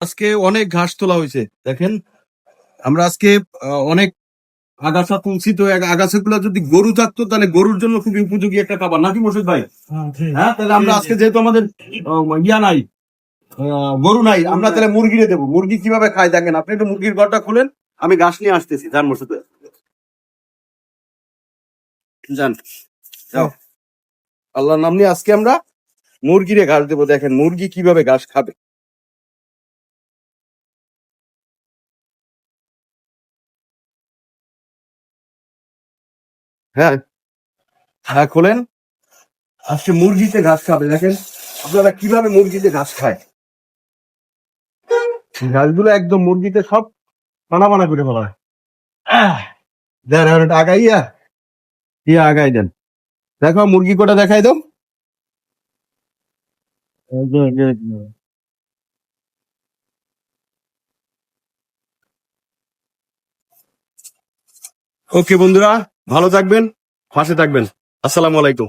আজকে অনেক ঘাস তোলা হয়েছে দেখেন। আমরা আজকে অনেক আগাছা তুলছি। তো আগাছাগুলো যদি গরু থাকতো তাহলে গরুর জন্য খুবই উপযোগী একটা খাবার, নাকি মোর্শেদ ভাই? হ্যাঁ, তাহলে আমরা আজকে যেহেতু আমাদের ইয়া নাই, গরু নাই, আমরা তাহলে মুরগিরে দেবো। মুরগি কিভাবে খায় দেখেন। আপনি একটু মুরগির ঘরটা খুলেন, আমি ঘাস নিয়ে আসতেছি। যান মোর্শেদ ভাই, যান, যাও। আল্লাহর নাম নিয়ে আজকে আমরা মুরগিরে ঘাস দেবো। দেখেন মুরগি কিভাবে ঘাস খাবে। হ্যাঁ, হ্যাঁ, খোলেন। আজকে মুরগিতে ঘাস খাবে। দেখেন আপনারা কিভাবে মুরগিতে ঘাস খায়। ঘাসগুলো একদম মুরগিতে সব পানা পানা করে ফেলা হয়। দেন আর একটু আগাইয়া আগাই দেন। দেখো মুরগি কোটা দেখাই দাও। ওকে বন্ধুরা, ভালো থাকবেন, পাশে থাকবেন। আসসালামু আলাইকুম।